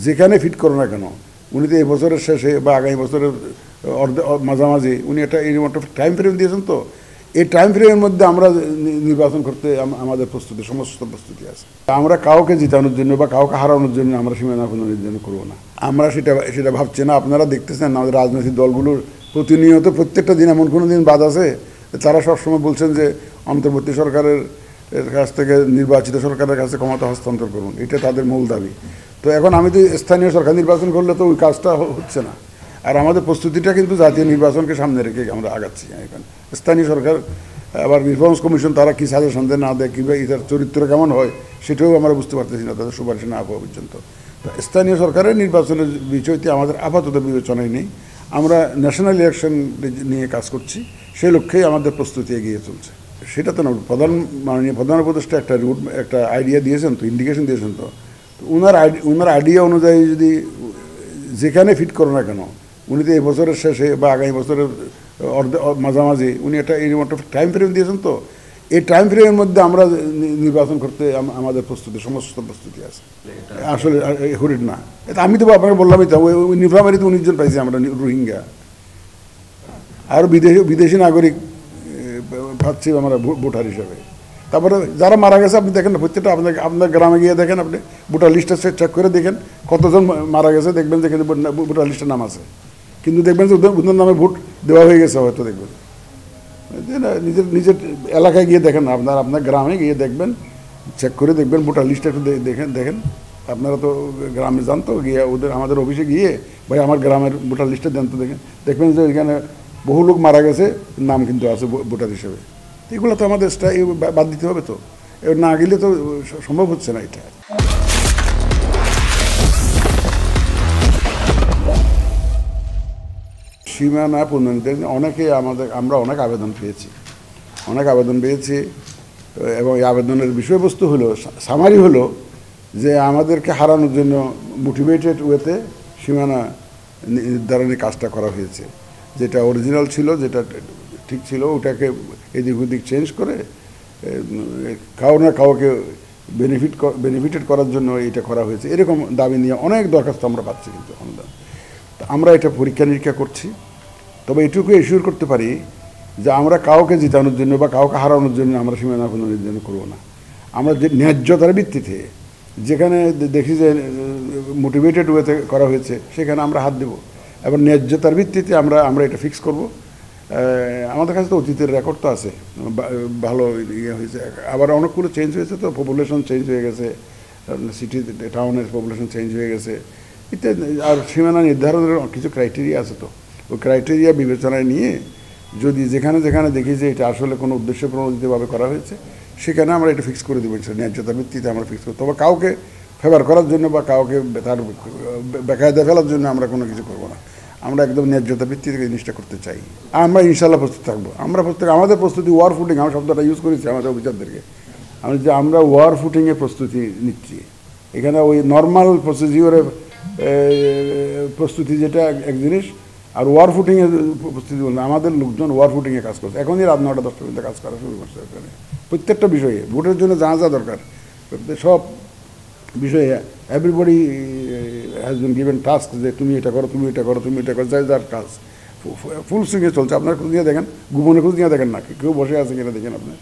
যেখানে ফিট করো না কেন, উনি তো এই বছরের শেষে বা আগামী বছরের মাঝামাঝি উনি এরকম একটা টাইম ফ্রেম দিয়েছেন। তো এই টাইম ফ্রেমের মধ্যে আমরা নির্বাচন করতে আমাদের সমস্ত প্রস্তুতি আছে। আমরা কাউকে জিতানোর জন্য বা কাউকে হারানোর জন্য আমরা সীমানা পুনর্নির্ধারণ করবো না। আমরা সেটা ভাবছি না। আপনারা দেখতেছেন আমাদের রাজনৈতিক দলগুলোর প্রতিনিয়ত প্রত্যেকটা দিন এমন কোনো দিন বাদ আছে তারা সবসময় বলছেন যে অন্তর্বর্তী সরকারের কাছ থেকে নির্বাচিত সরকারের কাছে ক্ষমতা হস্তান্তর করুন, এটা তাদের মূল দাবি। তো এখন আমি তো স্থানীয় সরকার নির্বাচন করলে তো ওই কাজটা হচ্ছে না। আর আমাদের প্রস্তুতিটা কিন্তু জাতীয় নির্বাচনকে সামনে রেখে আমরা আগাচ্ছি। এখন স্থানীয় সরকার আবার রিফর্মস কমিশন তারা কী সাজেশন দেয় না দেয়, কিংবা এটার চরিত্র কেমন হয় সেটাও আমরা বুঝতে পারতেছি না তাদের সুপারিশ না হওয়া পর্যন্ত। তো স্থানীয় সরকারের নির্বাচনের বিষয়টি আমাদের আপাতত বিবেচনায় নেই। আমরা ন্যাশনাল ইলেকশন নিয়ে কাজ করছি, সেই লক্ষ্যেই আমাদের প্রস্তুতি এগিয়ে চলছে। সেটা তো না, মাননীয় প্রধান উপদেষ্টা একটা আইডিয়া দিয়েছেন, তো ইন্ডিকেশন দিয়েছেন। তো ওনার আইডিয়া অনুযায়ী যদি যেখানে ফিট করো না কেন, উনি তো এই বছরের শেষে বা আগামী বছরের মাঝামাঝি উনি এরকম একটা টাইম ফ্রেম দিয়েছেন। তো এই টাইম ফ্রেমের মধ্যে আমরা নির্বাচন করতে আমাদের সমস্ত প্রস্তুতি আছে। আসলে হরিড না, এটা আমি তো আপনাকে বললামই তো, ওই নীলফামারীতে 19 জন পাইছি আমরা রোহিঙ্গা, আর বিদেশি নাগরিক পাচ্ছি আমরা ভোটার হিসাবে। তারপরে যারা মারা গেছে আপনি দেখেন না, প্রত্যেকটা আপনার গ্রামে গিয়ে দেখেন, আপনি ভোটার লিস্টটা চেক করে দেখেন কতজন মারা গেছে, দেখবেন যে ভোটার লিস্টের নাম আছে, কিন্তু দেখবেন যে ওদের নামে ভোট দেওয়া হয়ে গেছে হয়তো। দেখবেন নিজের এলাকায় গিয়ে দেখেন, আপনার গ্রামে গিয়ে দেখবেন, চেক করে দেখবেন ভোটার লিস্টটা একটু দেখেন। আপনারা তো গ্রামে যান, তো গিয়ে আমাদের অফিসে গিয়ে ভাই আমার গ্রামের ভোটার লিস্টটা দেন, তো দেখবেন যে এখানে বহু লোক মারা গেছে, নাম কিন্তু আছে ভোটার হিসেবে। এগুলো তো আমাদের বাদ দিতে হবে। তো না গেলে তো সম্ভব হচ্ছে না এটা। সীমানা পুনর্নির্ধারণ আমরা অনেক আবেদন পেয়েছি এবং এই আবেদনের বিষয়বস্তু হলো, সামারি হলো যে আমাদেরকে হারানোর জন্য মোটিভেটেড ওয়েতে সীমানা নির্ধারণের কাজটা করা হয়েছে। যেটা অরিজিনাল ছিল, যেটা ঠিক ছিল, ওটাকে এদিক ওদিক চেঞ্জ করে কাউ না কাউকে বেনিফিটেড করার জন্য এটা করা হয়েছে। এরকম দাবি নিয়ে অনেক দরখাস্ত আমরা পাচ্ছি, কিন্তু আমরা এটা পরীক্ষা নিরীক্ষা করছি। তবে এটুকু এশিওর করতে পারি যে আমরা কাউকে জিতানোর জন্য বা কাউকে হারানোর জন্য আমরা সীমানা পুনর্নির্ধারণ করবো না। আমরা যে ন্যায্যতার ভিত্তিতে যেখানে দেখি যে মোটিভেটেড ওয়েতে করা হয়েছে সেখানে আমরা হাত দেব, এবং ন্যায্যতার ভিত্তিতে আমরা এটা ফিক্স করব। আমাদের কাছে তো অতীতের রেকর্ড তো আছে, ভালো ইয়ে হয়েছে। আবার অনেকগুলো চেঞ্জ হয়েছে, তো পপুলেশন চেঞ্জ হয়ে গেছে, সিটি টাউনের পপুলেশন চেঞ্জ হয়ে গেছে ইত্যাদি। আর সীমানা নির্ধারণের কিছু ক্রাইটেরিয়া আছে, তো ওই ক্রাইটেরিয়া বিবেচনায় নিয়ে যদি যেখানে দেখি যে এটা আসলে কোনো উদ্দেশ্য প্রণোদিতভাবে করা হয়েছে, সেখানে আমরা এটা ফিক্স করে দেবো। ন্যায্যতার ভিত্তিতে আমরা ফিক্স করব। তবে কাউকে ফেভার করার জন্য বা কাউকে তার বেকায়দা ফেলার জন্য আমরা কোনো কিছু করবো না। আমরা একদম ন্যায্যতা ভিত্তিতে জিনিসটা করতে চাই। আমরা ইনশাল্লাহ প্রস্তুত থাকবো। আমাদের প্রস্তুতি ওয়ার ফুটিং, আমার শব্দটা ইউজ করেছি আমাদের অফিসারদেরকে। আমরা ওয়ার ফুটিংয়ের প্রস্তুতি নিচ্ছি। এখানে ওই নর্মাল প্রসিডিওরের প্রস্তুতি যেটা এক জিনিস, আর ওয়ার ফুটিংয়ের প্রস্তুতি বলতে আমাদের লোকজন ওয়ার ফুটিংয়ে কাজ করছে। এখনই রাত 9টা 10টা পর্যন্ত কাজ করা শুরু করছে। এখানে প্রত্যেকটা বিষয়ে, ভোটের জন্য যা দরকার সব বিষয়ে everybody has been given task, যে তুমি এটা করো, যার কাজ ফুল সুইংয়ে চলছে। আপনার খোঁজ নিয়ে দেখেন, গোপনে খোঁজ নিয়ে দেখেন না, কেউ বসে আছে কিনা দেখেন আপনার।